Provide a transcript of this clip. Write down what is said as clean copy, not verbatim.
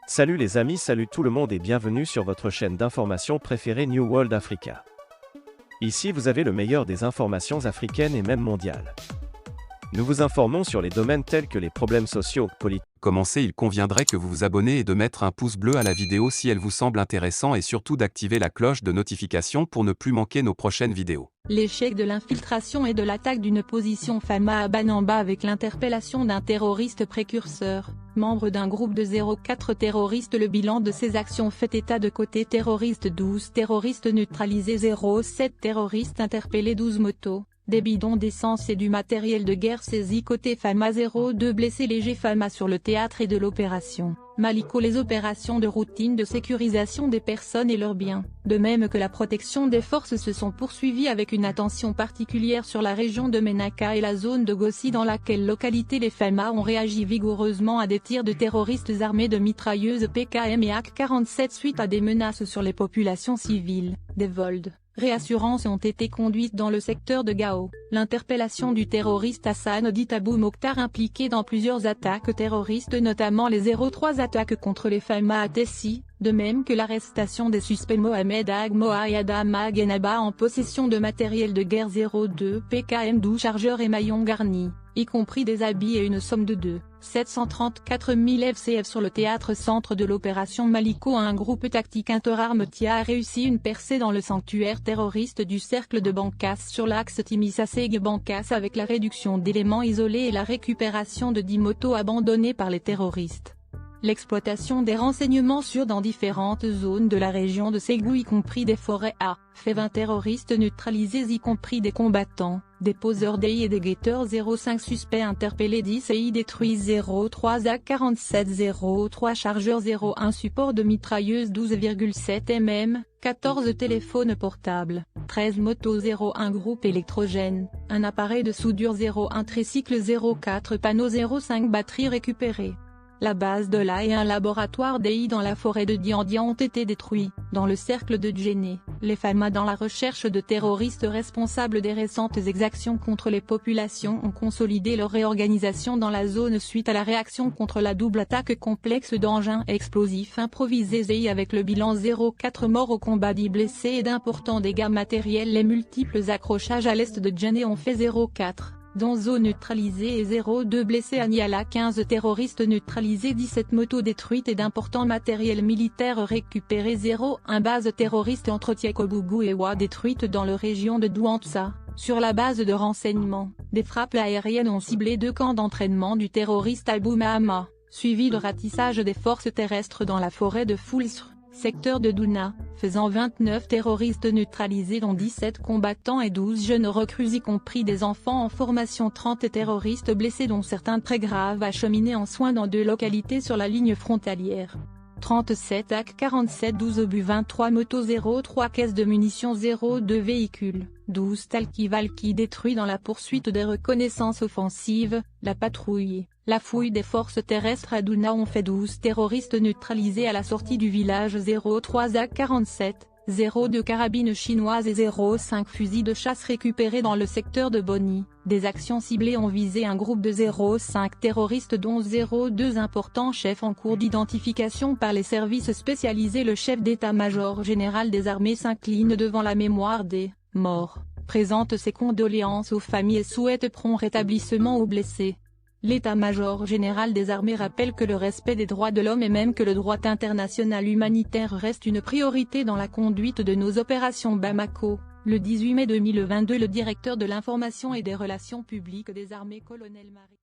Salut les amis, salut tout le monde et bienvenue sur votre chaîne d'information préférée New World Africa. Ici vous avez le meilleur des informations africaines et même mondiales. Nous vous informons sur les domaines tels que les problèmes sociaux, politiques. Commencez, il conviendrait que vous vous abonnez et de mettre un pouce bleu à la vidéo si elle vous semble intéressante et surtout d'activer la cloche de notification pour ne plus manquer nos prochaines vidéos. L'échec de l'infiltration et de l'attaque d'une position Fama à Banamba avec l'interpellation d'un terroriste précurseur, membre d'un groupe de 04 terroristes. Le bilan de ces actions fait état de côté terroriste 12 terroristes neutralisés, 07 terroristes interpellés, 12 motos, des bidons d'essence et du matériel de guerre saisis côté Fama, 02 blessés légers. Fama sur le théâtre et de l'opération Maliko. Les opérations de routine de sécurisation des personnes et leurs biens, de même que la protection des forces, se sont poursuivies avec une attention particulière sur la région de Menaka et la zone de Gossi, dans laquelle localité les Fama ont réagi vigoureusement à des tirs de terroristes armés de mitrailleuses PKM et AK-47 suite à des menaces sur les populations civiles. Des vols de réassurance ont été conduites dans le secteur de Gao. L'interpellation du terroriste Hassan dit Abou Mokhtar, impliqué dans plusieurs attaques terroristes, notamment les 03 attaques contre les Fama à Tessi, de même que l'arrestation des suspects Mohamed Agmoa et Adama Genaba en possession de matériel de guerre 02 PKM 12 chargeurs et maillons garnis, y compris des habits, et une somme de 734 000 FCF sur le théâtre centre de l'opération Maliko. Un groupe tactique interarmes-TIA a réussi une percée dans le sanctuaire terroriste du cercle de Bankas sur l'axe Timissa-Ségue-Bankas avec la réduction d'éléments isolés et la récupération de 10 motos abandonnées par les terroristes. L'exploitation des renseignements sûrs dans différentes zones de la région de Ségou, y compris des forêts, a fait 20 terroristes neutralisés, y compris des combattants, des poseurs d'EI et des guetteurs. 05 suspects interpellés, 10 EI détruits, 03 AK-47, 03 chargeurs, 01 support de mitrailleuse 12,7 mm, 14 téléphones portables, 13 motos, 01 groupe électrogène, un appareil de soudure, 01 tricycle, 04 panneaux, 05 batteries récupérées. La base de l'A et un laboratoire d'EI dans la forêt de Diandia ont été détruits. Dans le cercle de Djenné, les Fama, dans la recherche de terroristes responsables des récentes exactions contre les populations, ont consolidé leur réorganisation dans la zone suite à la réaction contre la double attaque complexe d'engins explosifs improvisés EI, avec le bilan 04 morts au combat, 10 blessés et d'importants dégâts matériels. Les multiples accrochages à l'est de Djenné ont fait 04. dont zone neutralisée et 02 blessés à Niala, 15 terroristes neutralisés, 17 motos détruites et d'importants matériels militaires récupérés. 01 base terroriste entre Tiakobougou et Wa détruite dans la région de Douantsa. Sur la base de renseignement, des frappes aériennes ont ciblé 2 camps d'entraînement du terroriste Abou Mahama, suivi de ratissage des forces terrestres dans la forêt de Foulsre, secteur de Douna, faisant 29 terroristes neutralisés, dont 17 combattants et 12 jeunes recrues, y compris des enfants en formation. 30 terroristes blessés, dont certains très graves, acheminés en soins dans 2 localités sur la ligne frontalière. 37 AK-47, 12 obus, 23 motos, 03 caisses de munitions, 02 véhicules, 12 talkie-valkie détruits dans la poursuite des reconnaissances offensives. La patrouille, la fouille des forces terrestres à Douna ont fait 12 terroristes neutralisés à la sortie du village. 03 AK-47, 02 carabines chinoises et 05 fusils de chasse récupérés dans le secteur de Boni. Des actions ciblées ont visé un groupe de 05 terroristes, dont 02 importants chefs en cours d'identification par les services spécialisés. Le chef d'état-major général des armées s'incline devant la mémoire des morts, présente ses condoléances aux familles et souhaite prompt rétablissement aux blessés. L'état-major général des armées rappelle que le respect des droits de l'homme et même que le droit international humanitaire reste une priorité dans la conduite de nos opérations. Bamako, le 18 mai 2022. Le directeur de l'information et des relations publiques des armées, colonel Marie